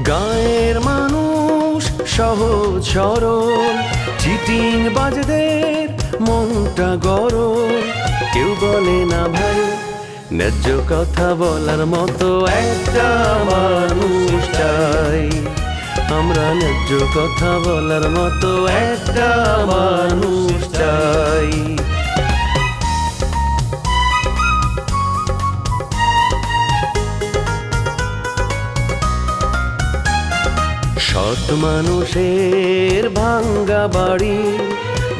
গায়ের মানুষ সহজ সরল, চিটিং বাজদের মনটা গরল। কেউ বলে না ভাই, ন্যায্য কথা বলার মতো একটা মানুষ চাই। আমরা ন্যায্য কথা বলার মতো একটা মানুষ চাই। সৎ মানুষের ভাঙ্গা বাড়ি,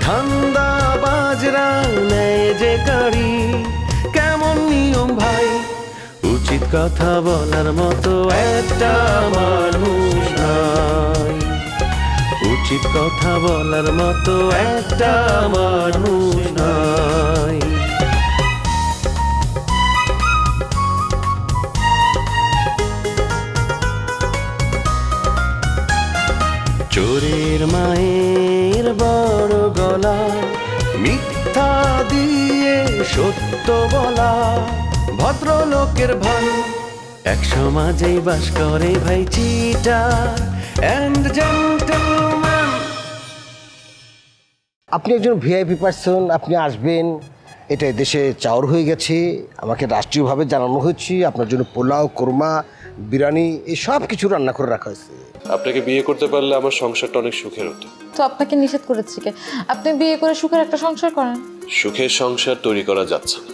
ধান্দা বাজরা নেয় যে গাড়ি। কেমন নিয়ম ভাই, উচিত কথা বলার মতো একটা মানুষ নাই। উচিত কথা বলার মতো একটা মানুষ নাই। চোরের মায়ের বড় গলা, মিথ্যা দিয়ে সত্য বলা। ভদ্রলোকের ভাই এক সমাজেই বাস করে ভাই, চিটার এন্ড জেন্টলম্যান। আপনি একজন ভিআইপি পার্সন, আপনি আসবেন এটা দেশে চাওর হয়ে গেছে। আমাকে রাষ্ট্রীয়ভাবে জানানো হয়েছে আপনার জন্য পোলাও, কোরমা, বিরিয়ানি এই সব কিছু রান্না করে রাখা হয়েছে। আপনাকে বিয়ে করতে পারলে আমার সংসারটা অনেক সুখের হতো। তো আপনাকে নিষেধ করেছি কে? আপনি বিয়ে করে সুখের একটা সংসার করেন। সুখের সংসার তৈরি করা যাচ্ছে না,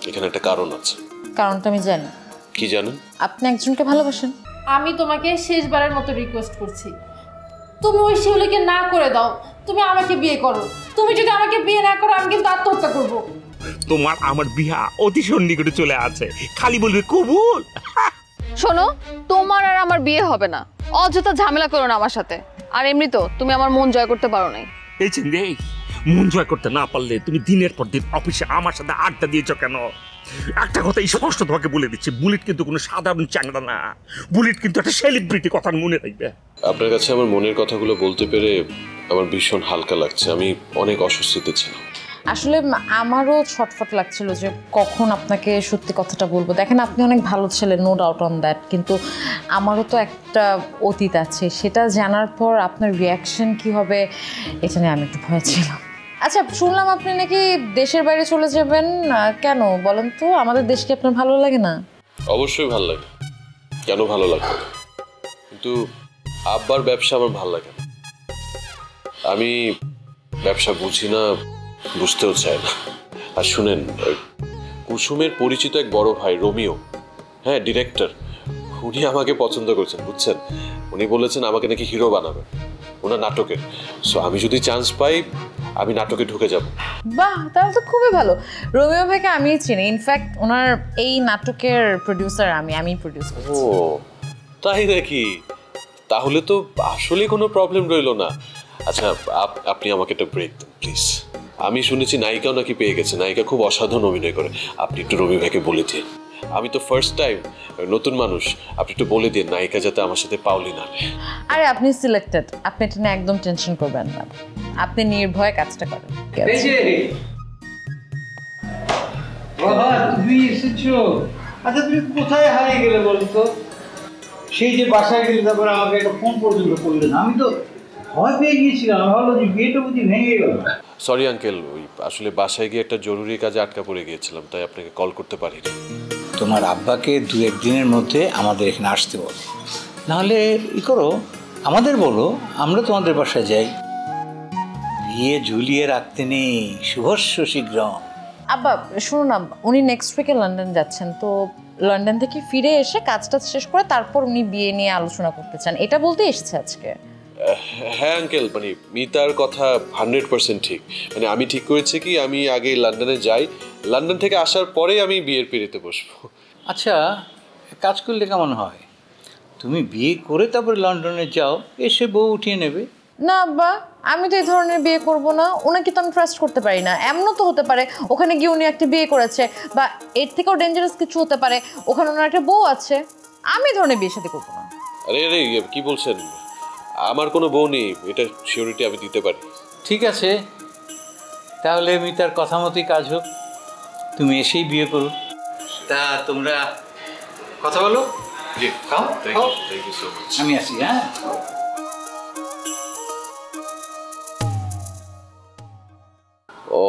এখানে একটা কারণ আছে। কারণটা আমি জানি। কি জানেন? আপনি একজনকে ভালোবাসেন। আমি তোমাকে শেষবারের মতো রিকোয়েস্ট করছি, তুমি ওই শিউলিকে না করে দাও, তুমি আমাকে বিয়ে করো। তুমি যদি আমাকে বিয়ে না করো, আমি কিন্তু আত্মহত্যা করব। তোমার আমার বিয়া অতি সন্নিকটে চলে আছে, খালি বলবে কবুল। শোনো, তোমার আর আমার বিয়ে হবে না, অযথা ঝামেলা করো না আমার সাথে। আর এমনি তো তুমি আমার মন জয় করতে পারো নাই। এই চিন্তা, মন জয় করতে না পারলে তুমি দিনের পর দিন অফিসে আমার সাথে আড্ডা দিয়েছ কেন? একটা কথা স্পষ্ট তোমাকে বলে দিচ্ছি, বুলেট কিন্তু কোনো সাধারণ চ্যাংড়া না। বুলেট কিন্তু একটা সেলিব্রিটি, কথা মনে রাখবে। আপনার কাছে আমার মনের কথাগুলো বলতে পেরে আমার ভীষণ হালকা লাগছে। আমি অনেক অস্বস্তিতে ছিলাম। আসলে আমারও ছটফট লাগছিল যে কখন আপনাকে সত্যি কথাটা বলবো। দেখেন, আপনি অনেক ভালো ছেলে, নো ডাউট অন দ্যাট, কিন্তু আমারও তো একটা অতীত আছে। সেটা জানার পর আপনার রিয়াকশন কি হবে এটা নিয়ে আমি একটু ভয় ছিলাম। আচ্ছা, শুনলাম আপনি নাকি দেশের বাইরে চলে যাবেন, কেন বলেন তো? আমাদের দেশকে আপনার ভালো লাগে না? অবশ্যই ভালো লাগে, কেন ভালো লাগবে না, কিন্তু আব্বার ব্যবসা আমার ভালো লাগে না। আমি ব্যবসা বুঝি না, বুঝতেও চাই না। আর শুনেন, কুসুমের পরিচিত এক বড় ভাই রোমিও, হ্যাঁ ডিরেক্টর, উনি আমাকে পছন্দ করছেন, বুঝছেন? উনি বলেছেন আমাকে নাকি হিরো বানাবে ওনার নাটকের। সো আমি যদি চান্স পাই, আমি নাটকে ঢুকে যাব। বাহ, তাহলে তো খুবই ভালো। রোমিও ভাইকে আমি চিনি, ইনফ্যাক্ট ওনার এই নাটকের প্রডিউসার আমি প্রডিউস করছি। ও তাই নাকি? তাহলে তো আসলে কোনো প্রবলেম রইল না। আচ্ছা, আপনি আমাকে একটা ব্রেক দেন প্লিজ। আমি শুনেছি নায়িকাও নাকি পেয়ে গেছে, নায়িকা খুব অসাধারণ অভিনয় করে। আপনি একটু রবি ভাইকে বলে দিন, আমি তো ফার্স্ট টাইম, নতুন মানুষ, আপনি একটু বলে দিন নায়িকা যাতে আমার সাথে পাওলি না। আরে আপনি সিলেক্টেড, আপনি এটা নিয়ে একদম টেনশন করবেন না, আপনি নির্ভয়ে কাজটা করেন। তুমি এসেছো? আচ্ছা, তুমি কোথায় হারিয়ে গেলে বলতো? সেই যে বাসায় গেলে তারপরে আমাকে একটা ফোন পর্যন্ত করলে না, আমি তো ভয় পেয়ে গিয়েছিলাম। ভালো যে বিয়েটা বুঝি ভেঙে গেল। সরি আঙ্কেল, ওই আসলে বাসায় গিয়ে একটা জরুরি কাজে আটকা পড়ে গিয়েছিলাম, তাই আপনাকে কল করতে পারিনি। তোমার আব্বাকে 2-1 দিনের মধ্যে আমাদের এখানে আসতে বলো, নাহলে ই করো, আমাদের বলো, আমরা তোমাদের বাসায় যাই। বিয়ে ঝুলিয়ে রাখতে নেই, শুভস্য শীঘ্র। আব্বা শুনুন না, উনি নেক্সট উইকে লন্ডন যাচ্ছেন, তো লন্ডন থেকে ফিরে এসে কাজটা শেষ করে তারপর উনি বিয়ে নিয়ে আলোচনা করতে চান, এটা বলতে এসেছে আজকে। হ্যাঁ আঙ্কেল, মানে মিতার কথা 100% ঠিক। মানে আমি ঠিক করেছি কি, আমি আগে লন্ডনে যাই, লন্ডন থেকে আসার পরে আমি বিয়ের পিড়িতে বসবো। আচ্ছা, কাজ করলে কেমন হয়? তুমি বিয়ে করে তারপরে লন্ডনে যাও, এসে বউ উঠিয়ে নেবে। না আব্বা, আমি তো এই ধরনের বিয়ে করব না, ওনাকে তো আমি ট্রাস্ট করতে পারি না। এমনও তো হতে পারে ওখানে গিয়ে উনি একটা বিয়ে করেছে, বা এর থেকেও ডেঞ্জারাস কিছু হতে পারে, ওখানে ওনার একটা বউ আছে। আমি এই ধরনের বিয়ে সাথে করবো না। আরে আরে কি বলছেন? আমার কোনো বউ নেই, এটা সিওরিটি আমি দিতে পারি। ঠিক আছে, তাহলে মিতার কথা মতোই কাজ হোক, তুমি এসেই বিয়ে করো। তা তোমরা কথা বলো, জি খাও থ্যাংক খাও। You thank you so much. আমি আসি, হ্যাঁ। ও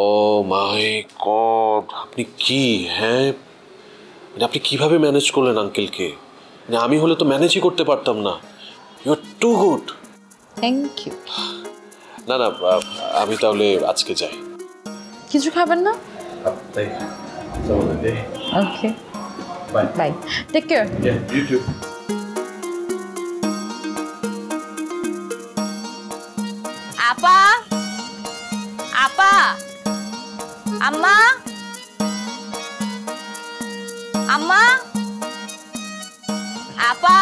মাই গড, আপনি কি, হ্যাঁ মানে আপনি কিভাবে ম্যানেজ করলেন আঙ্কেলকে? মানে আমি হলে তো ম্যানেজই করতে পারতাম না। You are too good. Thank you. না না, আমি তাহলে আজকে যাই। কিছু খাবেন না? তাই okay, bye, take care. You too. আপা, আপা, আম্মা, আম্মা, আপা।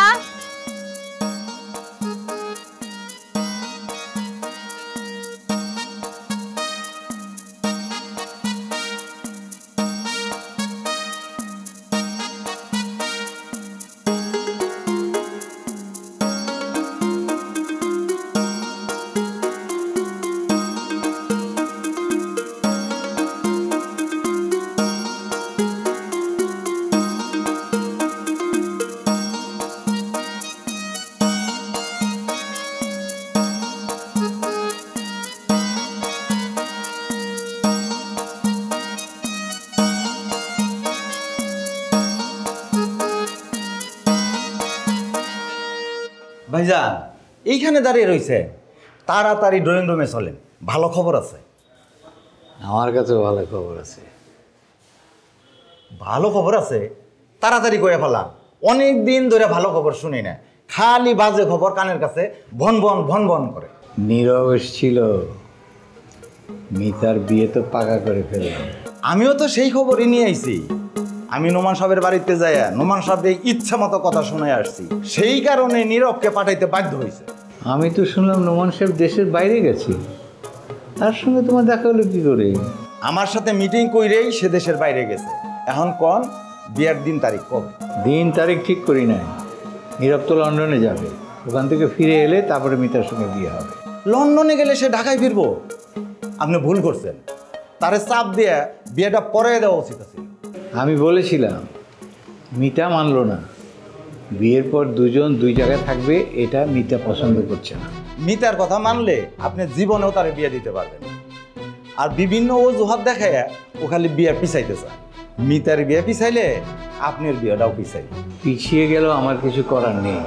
ভাইজান এইখানে দাঁড়িয়ে রয়েছে, তাড়াতাড়ি ড্রয়িং রুমে চলেন, ভালো খবর আছে। আমার কাছে ভালো খবর আছে। ভালো খবর আছে? তাড়াতাড়ি করে ফেলাম, অনেক দিন ধরে ভালো খবর শুনি না, খালি বাজে খবর কানের কাছে ভন ভন ভন ভন করে। নীরব এসেছিল, মিতার বিয়ে তো পাকা করে ফেললাম। আমিও তো সেই খবরই নিয়ে আইছি। আমি নোমান সাহেবের বাড়িতে যাই, নোমান সাহেব ইচ্ছা মতো কথা শুনে আসছি, সেই কারণে নীরবকে পাঠাইতে বাধ্য হয়েছে। আমি তো শুনলাম নোমান সাহেব দেশের বাইরে গেছে, তার সঙ্গে তোমার দেখা হলো কি করে? আমার সাথে মিটিং কইরেই সে দেশের বাইরে গেছে। এখন কোন বিয়ের দিন তারিখ কবে? দিন তারিখ ঠিক করি নাই, নীরব তো লন্ডনে যাবে, ওখান থেকে ফিরে এলে তারপরে মিতার সঙ্গে বিয়ে হবে। লন্ডনে গেলে সে ঢাকায় ফিরবো? আপনি ভুল করছেন, তারে চাপ দিয়ে বিয়েটা পরে দেওয়া উচিত আছে। আমি বলেছিলাম, মিতা মানলো না। বিয়ের পর দুজন দুই জায়গায় থাকবে, এটা মিতা পছন্দ করছে না। মিতার কথা মানলে আপনি জীবনেও তারে বিয়ে দিতে পারবেন, আর বিভিন্ন অজুহাত দেখায় ও খালি বিয়ে পিছাইতে চায়। মিতার বিয়ে পিছাইলে আপনার বিয়েটাও পিছাই। পিছিয়ে গেল, আমার কিছু করার নেই।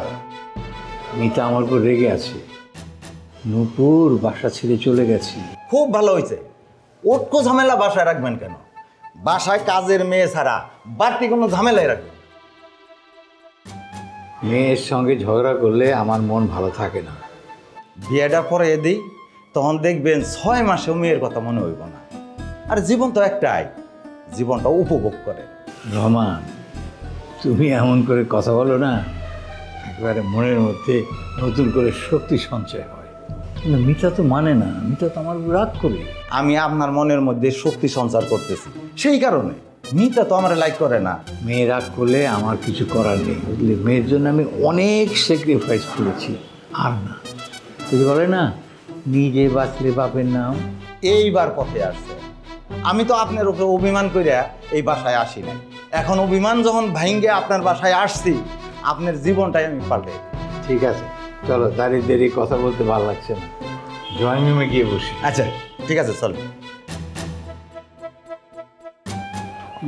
মিতা আমার উপর রেগে আছে। নূপুর বাসা ছেড়ে চলে গেছি। খুব ভালো হয়েছে, ওটকো ঝামেলা বাসায় রাখবেন কেন? বাসায় কাজের মেয়ে ছাড়া বাড়তি কোনো ঝামেলাই রাখবেন। মেয়ের সঙ্গে ঝগড়া করলে আমার মন ভালো থাকে না। বিয়েটা পরে দিই, তখন দেখবেন 6 মাসেও মেয়ের কথা মনে হইব না। আর জীবন তো একটাই, জীবনটা উপভোগ করে। রহমান, তুমি এমন করে কথা বলো না, একেবারে মনের মধ্যে নতুন করে শক্তি সঞ্চয় হয়। কিন্তু মিতা তো মানে না, মিতা তো আমার উপর রাগ করে। আমি আপনার মনের মধ্যে শক্তি সঞ্চার করতেছি, সেই কারণে। মিতা তো আমার লাইক করে না। মেয়ে রাগ করলে আমার কিছু করার নেই, বুঝলি? মেয়ের জন্য আমি অনেক স্যাক্রিফাইস করেছি, আর না। তুই বলে না, নিজে বাঁচলে বাপের নাম। এইবার পথে আসছে। আমি তো আপনার উপরে অভিমান করিয়া এই বাসায় আসি নাই। এখন অভিমান যখন ভাঙ্গে আপনার বাসায় আসছি, আপনার জীবনটাই আমি পাল্টে। ঠিক আছে, চলো, দাঁড়িয়ে দাঁড়িয়ে কথা বলতে ভালো লাগছে না, ড্রয়িং রুমে গিয়ে বসি। আচ্ছা ঠিক আছে, চলো।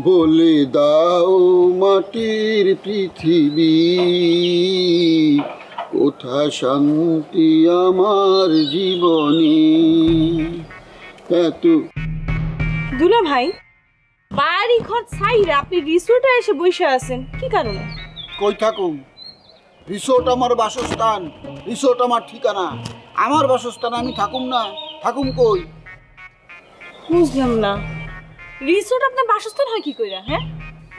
বলে দাও মাটির পৃথিবী, কোথা শান্তি আমার জীবনে। এত দুলা ভাই, বাড়ি ঘর ছাইরা আপনি রিসোর্টে এসে বসে আছেন কি কারণে? কই থাকুম, রিসোর্ট আমার বাসস্থান, রিসোর্ট আমার ঠিকানা। আমার বাসস্থান আমি থাকুম না, থাকুম কই? বুঝলাম না, রিসোর্ট আপনার বাসস্থান হয় কি কইরা? হ্যাঁ,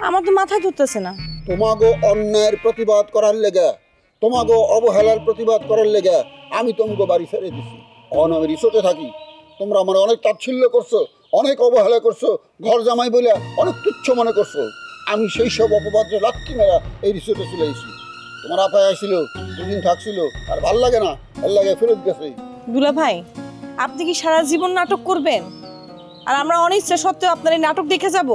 আমার তো মাথায় ধরতেছে না। তোমাগো অন্যায়ের প্রতিবাদ করার লেগে, তোমাগো অবহেলার প্রতিবাদ করার লেগে আমি তোমাকে বাড়ি ছেড়ে দিছি। অন আমি রিসোর্টে থাকি, তোমরা আমার অনেক তাচ্ছিল্য করছো, অনেক অবহেলা করছো, ঘর জামাই বলে অনেক তুচ্ছ মনে করছো। আমি সেই সব অপবাদে লাথি মেরা এই রিসোর্টে চলে এসেছি। তোমার আপায় আসছিল, দুদিন থাকছিল, আর ভাল লাগে না, ভাল লাগে ফেরত গেছে। দুলা ভাই, আপনি কি সারা জীবন নাটক করবেন? আর আমরা অনিচ্ছা সত্ত্বেও আপনার এই নাটক দেখে যাব?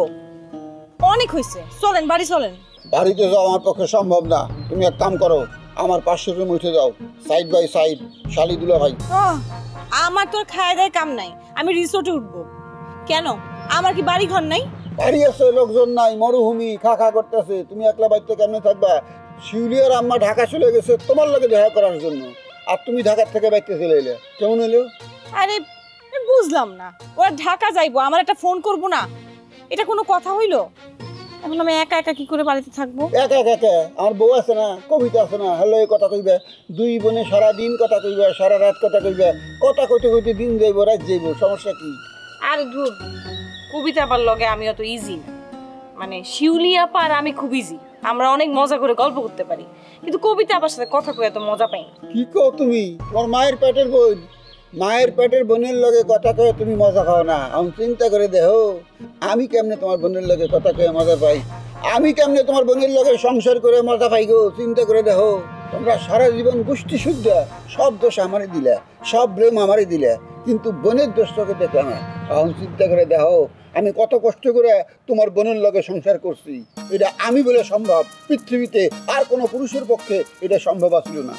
অনেক হয়েছে, চলেন বাড়ি চলেন। বাড়িতে যাও আমার পক্ষে সম্ভব না। তুমি এক কাম করো, আমার পাশের রুমে উঠে যাও, সাইড বাই সাইড শালি দুলা ভাই। আমার তোর খায় দায় কাম নাই, আমি রিসোর্টে উঠবো। কেন, আমার কি বাড়ি ঘর নাই? বাড়ি আছে, লোকজন নাই, মরুভূমি, খা খা করতেছে। তুমি একলা বাড়িতে কেমনে থাকবা? শিউলি আর আম্মা ঢাকা চলে গেছে তোমার লগে দেখা করার জন্য, আর তুমি ঢাকার থেকে বাড়িতে চলে এলে, কেমন হলো? আরে বুঝলাম না, ওরা ঢাকা যাইবো, আমার একটা ফোন করবো না, এটা কোনো কথা হইলো? এখন আমি একা একা কি করে বাড়িতে থাকবো? একা একা আমার বউ আছে না, কবিতা আছে না, হ্যালো কথা কইবে, দুই বোনে সারাদিন কথা কইবে, সারা রাত কথা কইবে, কথা কইতে কইতে দিন যাইব, রাত যাইব, সমস্যা কি? আরে ধুর, কবিতা আপার লগে আমি অত ইজি না, মানে শিউলি আপা আর আমি খুব ইজি, আমরা অনেক মজা করে গল্প করতে পারি, কিন্তু কবিতা আপার সাথে কথা কয়ে এত মজা পাই না। কি কও তুমি? তোমার মায়ের পেটের বোন, মায়ের পেটের বোনের লগে কথা কয়ে তুমি মজা খাও না। আমি চিন্তা করে দেখো, আমি কেমনে তোমার বোনের লগে কথা কয়ে মজা পাই, আমি কেমনে তোমার বোনের লগে সংসার করে মজা পাই গো। চিন্তা করে দেখো, তোমরা সারা জীবন গোষ্ঠী শুদ্ধ, সব দোষ আমারই দিলে, সব ব্লেম আমারই দিলে, কিন্তু বোনের দোষটাকে দেখে না। এখন চিন্তা করে দেখো, আমি কত কষ্ট করে তোমার বোনের লগে সংসার করছি, এটা আমি বলে সম্ভব, পৃথিবীতে আর কোনো পুরুষের পক্ষে এটা সম্ভব ছিল না।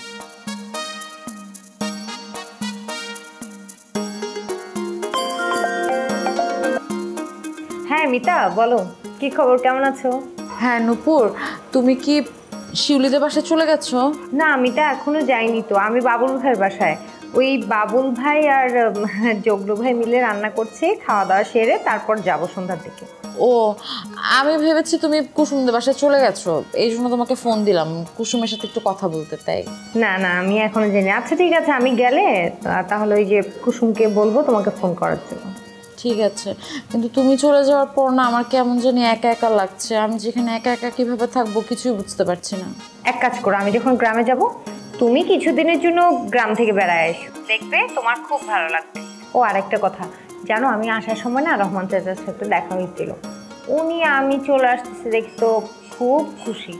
হ্যাঁ মিতা, বলো কি খবর, কেমন আছো? হ্যাঁ নূপুর, তুমি কি শিউলিদের বাসায় চলে গেছো? না মিতা, এখনো যাইনি তো, আমি বাবুল ভাইয়ের বাসায়। ওই বাবুল ভাই আর জগলু ভাই মিলে রান্না করছে, খাওয়া দাওয়া সেরে তারপর যাবো সন্ধ্যার দিকে। ও, আমি ভেবেছি তুমি কুসুমদের বাসায় চলে গেছো, এই জন্য তোমাকে ফোন দিলাম, কুসুমের সাথে একটু কথা বলতে। তাই না না, আমি এখনো জানি। আচ্ছা ঠিক আছে, আমি গেলে তাহলে ওই যে কুসুমকে বলবো তোমাকে ফোন করার জন্য। ঠিক আছে, কিন্তু তুমি চলে যাওয়ার পর না আমার কেমন জানি একা একা লাগছে। আমি যেখানে একা একা কিভাবে থাকবো কিছুই বুঝতে পারছি না। এক কাজ করো, আমি যখন গ্রামে যাব তুমি কিছুদিনের জন্য গ্রাম থেকে বেড়ায় এসো, দেখবে তোমার খুব ভালো লাগবে। ও আরেকটা কথা জানো, আমি আসার সময় না রহমান চাচার সাথে দেখা হয়েছিল, উনি আমি চলে আসতেছি দেখি তো খুব খুশি।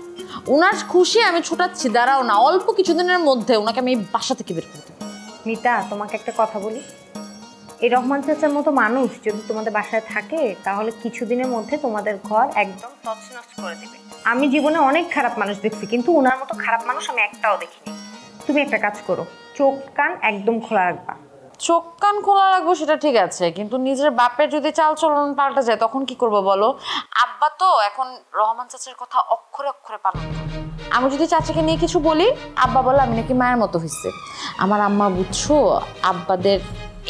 উনার খুশি আমি ছোটাচ্ছি, দাঁড়াও না, অল্প কিছুদিনের মধ্যে ওনাকে আমি বাসা থেকে বের করে দেবো। মিতা, তোমাকে একটা কথা বলি, এই রহমান চাচার মতো মানুষ যদি তোমাদের বাসায় থাকে তাহলে কিছুদিনের মধ্যে তোমাদের ঘর একদম তছনছ করে দেবে। আমি জীবনে অনেক খারাপ মানুষ দেখছি, কিন্তু ওনার মতো খারাপ মানুষ আমি একটাও দেখিনি। তুমি একটা কাজ করো, চোখ কান একদম খোলা রাখবা। চোখ কান খোলা রাখবো সেটা ঠিক আছে, কিন্তু নিজের বাপের যদি চাল চলন পাল্টা যায় তখন কি করবো বলো? আব্বা তো এখন রহমান চাচার কথা অক্ষরে অক্ষরে পালন করে। আমি যদি চাচাকে নিয়ে কিছু বলি, আব্বা বলে আমি নাকি মায়ের মতো হয়েছে। আমার আম্মা বুঝছো আব্বাদের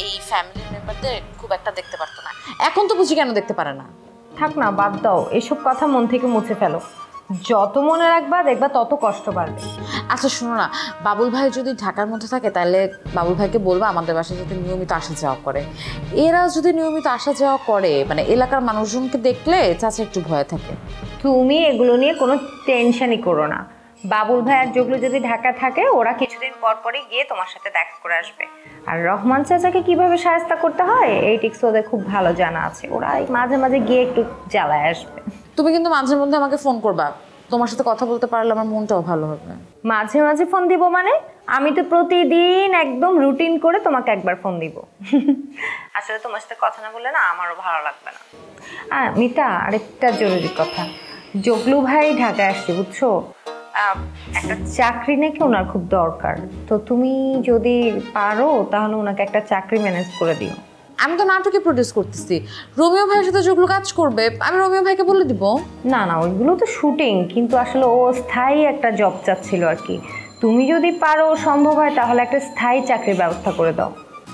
এই ফ্যামিলির মেম্বারদের খুব একটা দেখতে পারতো না, এখন তো বুঝি কেন দেখতে পারে না। থাক না, বাদ দাও, এসব কথা মন থেকে মুছে ফেলো। যত মনে রাখবা দেখবা তত কষ্ট বাড়বে। আচ্ছা শোনো না, বাবুল ভাই যদি ঢাকার মধ্যে থাকে তাহলে বাবুল ভাইকে বলবো আমাদের বাসায় যাতে নিয়মিত আসা যাওয়া করে। এরা যদি নিয়মিত আসা যাওয়া করে, মানে এলাকার মানুষজনকে দেখলে চাচা একটু ভয় থাকে। তুমি এগুলো নিয়ে কোনো টেনশনই করো না, বাবুল ভাই আর জগলু যদি ঢাকা থাকে ওরা কিছুদিন পর পরই গিয়ে তোমার সাথে দেখা করে আসবে। আর রহমান চাচাকে কিভাবে সাহায্য করতে হয় এই টিক্স ওদের খুব ভালো জানা আছে, ওরা মাঝে মাঝে গিয়ে একটু জ্বালায় আসবে। তুমি কিন্তু মাঝে মধ্যে আমাকে ফোন করবা, তোমার সাথে কথা বলতে পারলে আমার মনটাও ভালো হবে। মাঝে মাঝে ফোন দিব মানে? আমি তো প্রতিদিন একদম রুটিন করে তোমাকে একবার ফোন দিব। আসলে তোমার সাথে কথা না বললে না আমারও ভালো লাগবে না। মিতা, আরেকটা জরুরি কথা, জগলু ভাই ঢাকায় আসছে বুঝছো, একটা চাকরি নাকি ওনার খুব দরকার, তো তুমি যদি পারো তাহলে ওনাকে একটা চাকরি ম্যানেজ করে দিও। আমি তো নাটকে প্রডিউস করতেছি, রোমিও ভাইয়ের সাথে যেগুলো কাজ করবে আমি রোমিও ভাইকে বলে দিব। না না, ওইগুলো তো শুটিং, কিন্তু আসলে ও স্থায়ী একটা জব চাচ্ছিল আর কি। তুমি যদি পারো, সম্ভব হয়, তাহলে একটা স্থায়ী চাকরির ব্যবস্থা করে দাও।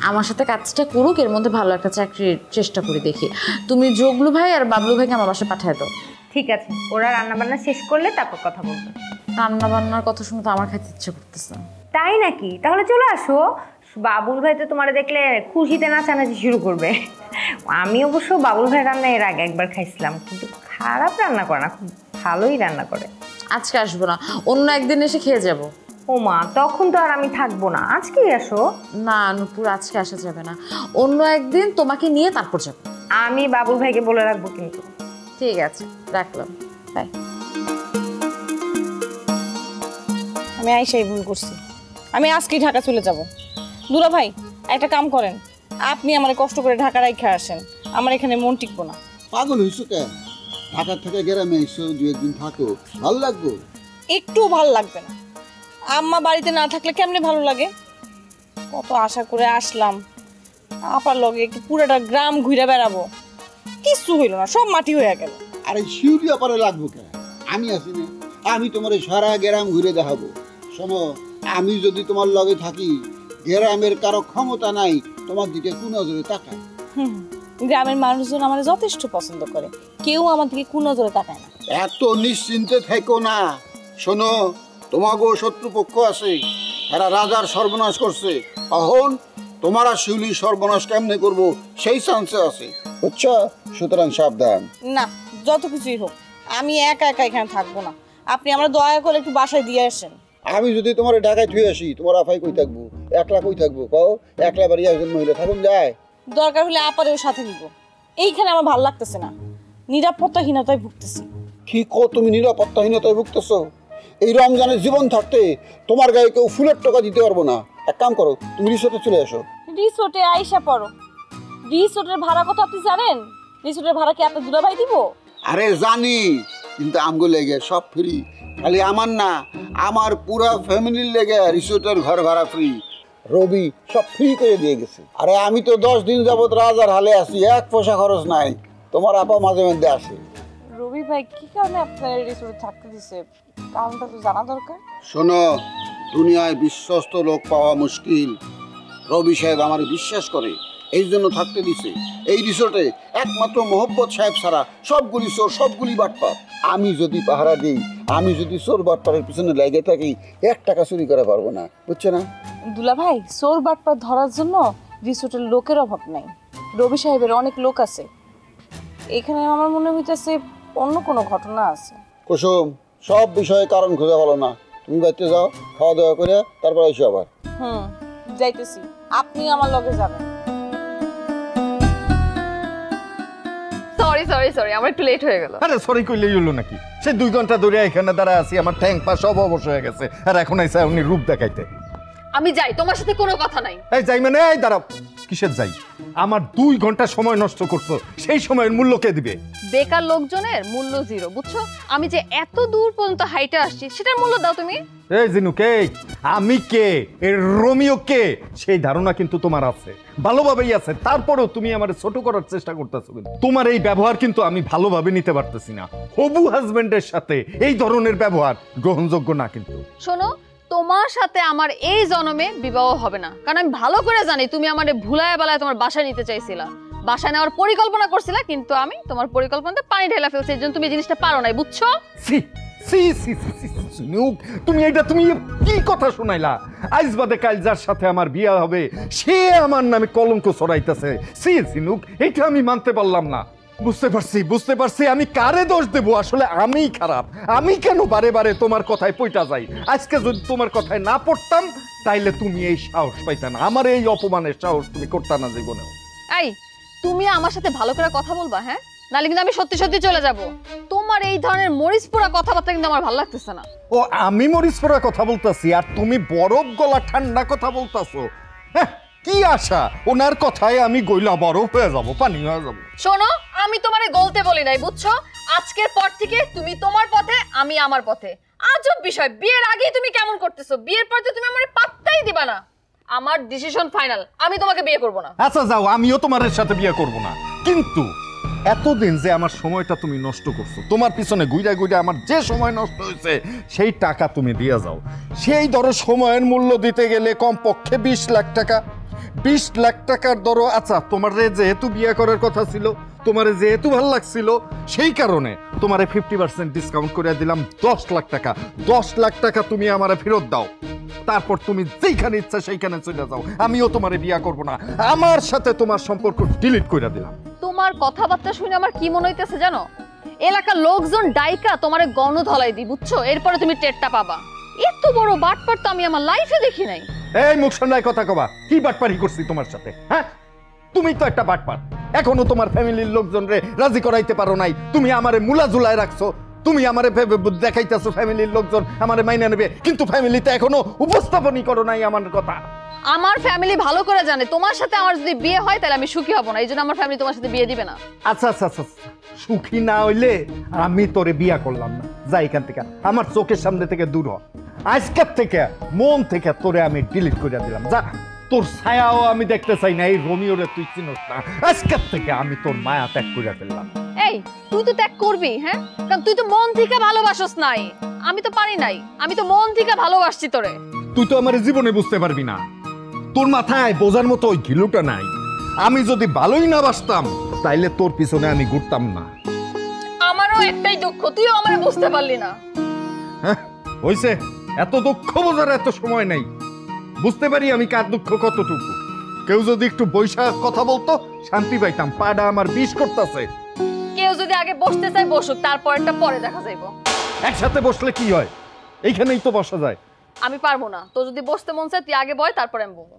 আমার সাথে কাজটা করুক, এর মধ্যে ভালো একটা চাকরির চেষ্টা করে দেখি। তুমি জগলু ভাই আর বাবলু ভাইকে আমার বাসায় পাঠিয়ে দাও। ঠিক আছে, ওরা রান্নাবান্না শেষ করলে তারপর কথা বলবে। রান্নাবান্নার কথা শুনে তো আমার খাইতে ইচ্ছে করতেছে। তাই নাকি? তাহলে চলে আসো, বাবুল ভাই তো তোমার দেখলে খুশিতে নাচানাচি শুরু করবে। আমি অবশ্য বাবুল ভাই রান্না এর আগে একবার খাইছিলাম, কিন্তু খারাপ রান্না করে না, খুব ভালোই রান্না করে। আজকে আসবো না, অন্য একদিন এসে খেয়ে যাব। ও মা, তখন তো আর আমি থাকবো না, আজকেই আসো। না নূপুর, আজকে আসা যাবে না, অন্য একদিন তোমাকে নিয়ে তারপর যাব। আমি বাবুল ভাইকে বলে রাখবো কিন্তু। ঠিক আছে, রাখলাম, বাই। আমি আইসাই ভুল করছি, আমি আজকেই ঢাকা চলে যাব। দুলা ভাই একটা কাম করেন, আপনি আমার কষ্ট করে ঢাকা রাইখা আসেন, আমার এখানে মন টিকবো না। পাগল হইছো কেন? ঢাকা থেকে গ্রামে এসো, 2 একদিন থাকো, ভালো লাগবে? একটু ভালো লাগবে না। আম্মা বাড়িতে না থাকলে কেমনে ভালো লাগে? কত আশা করে আসলাম, আপার লগে একটু পুরোটা গ্রাম ঘুরে বেড়াবো, কিছু হইল না, সব মাটি হয়ে গেল। আরে শিউলি আপারে লাগবো কেন? আমি আছি না, আমি তোমার সারা গ্রাম ঘুরে দেখাবো। শোনো, আমি যদি তোমার লগে থাকি, গ্রামের কারো ক্ষমতা নাই তোমার দিকে কোন নজরে তাকায়। গ্রামের মানুষজন আমার যথেষ্ট পছন্দ করে, কেউ আমার দিকে কোন নজরে তাকায় না। এত নিশ্চিন্তে থেকো না। শোনো, তোমাকেও শত্রুপক্ষ আছে, এরা রাজার সর্বনাশ করছে। এখন তোমার আর শিউলির সর্বনাশ কেমনে করবো সেই চান্সে আছে, বুঝছো? সুতরাং সাবধান। না, যত কিছুই হোক, আমি একা একা এখানে থাকবো না। আপনি আমরা দয়া করে একটু বাসায় দিয়ে আসেন। আমি যদি তোমার ঢাকায় থুয়ে আসি, তোমার আফাই কই থাকবো? একলা কই থাকবো কও? একলা বাড়ি একজন মহিলা থাকুন যায়? দরকার হলে আপারেও সাথে নিব। এইখানে আমার ভালো লাগতেছে না, নিরাপত্তাহীনতায় ভুগতেছি। কি কো তুমি নিরাপত্তাহীনতায় ভুগতেছো? এই রমজানের জীবন থাকতে তোমার গায়ে কেউ ফুলের টাকা দিতে পারবো না। এক কাম করো, তুমি রিসোর্টে চলে আসো। রিসোর্টে আইসা পড়ো? রিসোর্টের ভাড়া কত আপনি জানেন? রিসোর্টের ভাড়া কি আপনার দুলাভাই দিব? আরে জানি, কিন্তু আমগো লেগে সব ফ্রি। খালি আমার না, আমার পুরা ফ্যামিলির লেগে রিসোর্টের ঘর ভাড়া ফ্রি। রবি সব ফ্রি করে দিয়ে গেছে। আরে আমি তো 10 দিন যাবত রাজার হালে আছি, 1 পয়সা খরচ নাই। তোমার আপা মাঝে মধ্যে আসে। রবি ভাই কি কারণে আপনার রিসোর্টে থাকতে দিছে, কারণটা তো জানা দরকার। শোনো, দুনিয়ায় বিশ্বস্ত লোক পাওয়া মুশকিল। রবি সাহেব আমার বিশ্বাস করে, এই জন্য থাকতে দিছে। এই রিসোর্টে একমাত্র মোহব্বত সাহেব ছাড়া সবগুলি চোর, সবগুলি বাটপার। আমি যদি পাহারা দিই, আমি যদি চোর বাটপারের পিছনে লেগে থাকি, 1 টাকা চুরি করে পারবো না, বুঝছো না? দুলা ভাই, চোর বাটপার ধরার জন্য রিসোর্টের লোকের অভাব নাই। রবি সাহেবের অনেক লোক আছে। এখানে আমার মনে হইতেছে অন্য কোনো ঘটনা আছে। কুসুম, সব বিষয়ে কারণ খুঁজে ভালো না। তুমি বাড়িতে যাও, খাওয়া দাওয়া করে তারপর এসো আবার। যাইতেছি, আপনি আমার লগে যাবেন। সরি সরি সরি, আমার একটু লেট হয়ে গেল। আরে সরি কইলেই হলো নাকি? সে 2 ঘন্টা ধরে এখানে দাঁড়ায় আছি, আমার ট্যাঙ্ক পা সব অবশ হয়ে গেছে, আর এখন আইসা উনি রূপ দেখাইতে। আমি যাই, তোমার সাথে কোনো কথা নাই। এই যাই মানে? এই দাঁড়াও, কিসের যাই? আমার 2 ঘন্টা সময় নষ্ট করছো, সেই সময়ের মূল্য কে দিবে? বেকার লোকজনের মূল্য 0, বুঝছো? আমি যে এত দূর পর্যন্ত হাইটে আসছি, সেটার মূল্য দাও তুমি। এই জিনু, কে আমি, কে এর রোমিও কে, সেই ধারণা কিন্তু তোমার আছে, ভালোভাবেই আছে। তারপরেও তুমি আমার ছোট করার চেষ্টা করতেছো। তোমার এই ব্যবহার কিন্তু আমি ভালোভাবে নিতে পারতেছি না। হবু হাজবেন্ডের সাথে এই ধরনের ব্যবহার গ্রহণযোগ্য না। কিন্তু শোনো, তোমার সাথে আমার এই জন্মে বিবাহ হবে না, কারণ আমি ভালো করে জানি তুমি আমারে ভুলায় বেলায় তোমার বাসায় নিতে চাইছিলা, বাসায় নেওয়ার পরিকল্পনা করছিলা, কিন্তু আমি তোমার পরিকল্পনাতে পানি ঢেলা ফেলছি, এর জন্য তুমি জিনিসটা পারো নাই, বুঝছো? তুমি এটা তুমি কি কথা শুনাইলা? আজ বাদে কাল যার সাথে আমার বিয়ে হবে সে আমার নামে কলঙ্ক ছড়াইতেছে। এটা আমি মানতে পারলাম না। বুঝতে পারছি আমি কারে দোষ দেবো। আসলে আমিই খারাপ। আমি কেন বারে বারে তোমার কথায় পইটা যাই? আজকে যদি তোমার কথায় না পড়তাম তাইলে তুমি এই সাহস পাইতা না, আমার এই অপমানের সাহস তুমি করতা না জীবনেও। এই, তুমি আমার সাথে ভালো করে কথা বলবা, হ্যাঁ? নালে কিন্তু আমি সত্যি সত্যি চলে যাব। তোমার এই ধরনের মরিচ পোড়া কথাবার্তা কিন্তু আমার ভালো লাগতেছে না। ও, আমি মরিচ পোড়া কথা বলতাছি আর তুমি বরফ গলা ঠান্ডা কথা বলতাছো? কি আশা ওনার কথায় আমি গইলা বরফ হয়ে যাব, পানি হয়ে যাব? শোনো, আমি তোমারে গলতে বলি নাই, বুঝছো? আজকের পর থেকে তুমি তোমার পথে, আমি আমার পথে। আজব বিষয়, বিয়ের আগেই তুমি কেমন করতেছো, বিয়ের পর তুমি আমারে পাত্তাই দিবা না। আমার ডিসিশন ফাইনাল, আমি তোমাকে বিয়ে করব না। আচ্ছা যাও, আমিও তোমার সাথে বিয়ে করব না, কিন্তু এতদিন যে আমার সময়টা তুমি নষ্ট করছো, তোমার পিছনে ঘুরে ঘুরে আমার যে সময় নষ্ট হয়েছে সেই টাকা তুমি দিয়ে যাও। সেই ধরো সময়ের মূল্য দিতে গেলে কমপক্ষে 20 লাখ টাকা। 20 লাখ টাকার ধরো, আচ্ছা তোমার যেহেতু বিয়ে করার কথা ছিল, তোমার যেহেতু ভালো লাগছিল, সেই কারণে তোমারে 50% ডিসকাউন্ট করে দিলাম 10 লাখ টাকা। 10 লাখ টাকা তুমি আমারে ফেরত দাও, তারপর তুমি যেখানে ইচ্ছা সেইখানে চলে যাও। আমিও তোমারে বিয়ে করব না, আমার সাথে তোমার সম্পর্ক ডিলিট করে দিলাম। তোমার কথাবার্তা শুনে আমার কি মনে হইতেছে জানো? এলাকার লোকজন ডাইকা তোমারে গণধলাই দি, বুঝছো? এরপরে তুমি টেরটা পাবা। এত বড় বাটপার তো আমি আমার লাইফে দেখি নাই। এই মুখ সামলায় কথা কবা, কি বাটপারি করছি তোমার সাথে? হ্যাঁ, তুমি তো একটা বাটপার। এখনো তোমার ফ্যামিলির লোকজন রে রাজি করাইতে পারো নাই, তুমি আমারে মুলা ঝুলায় রাখছো। তুমি আমারে দেখাইতেছো ফ্যামিলির লোকজন আমারে মাইনা নেবে, কিন্তু ফ্যামিলিতে এখনো উপস্থাপনই করো নাই আমার কথা। আমার ফ্যামিলি ভালো করে জানে তোমার সাথে আমার যদি বিয়ে হয় তাহলে আমি সুখী হব না, এই জন্য আমার ফ্যামিলি তোমার সাথে বিয়ে দিবে না। আচ্ছা আচ্ছা আচ্ছা, সুখী না হইলে আমি তোরে বিয়া করলাম না। যা এখান থেকে, আমার চোখের সামনে থেকে দূর হ। আজকের থেকে মন থেকে তোরে আমি ডিলিট করে দিলাম। যা, তোর ছায়াও আমি দেখতে চাই না। এই রোমিওরে তুই চিনোস না, আজকের থেকে আমি তোর মায়া ত্যাগ করে ফেললাম। এই তুই তো ত্যাগ করবি, হ্যাঁ? কারণ তুই তো মন থেকে ভালোবাসস নাই, আমি তো পারি নাই, আমি তো মন থেকে ভালোবাসছি তোরে। তুই তো আমার জীবনে বুঝতে পারবি না, তোর মাথায় বোঝার মতো ওই ঘিলুটা নাই। আমি যদি ভালোই না বাসতাম তাইলে তোর পিছনে আমি ঘুরতাম না। আমারও একটাই দুঃখ, তুইও আমারে বুঝতে পারলি না। হ্যাঁ হইছে, এত দুঃখ বোঝার এত সময় নেই। বুঝতে পারি আমি কার দুঃখ কতটুকু। কেউ যদি একটু বৈশাখ কথা বলতো শান্তি পাইতাম। পাটা আমার বিষ করতেছে। কেউ যদি আগে বসতে চায় বসুক, তারপরটা পরে দেখা যাইবো। একসাথে বসলে কি হয়? এইখানেই তো বসা যায়। আমি পারবো না, তো যদি বসতে মন চায় তুই আগে বয়, তারপরে আমি বলবো।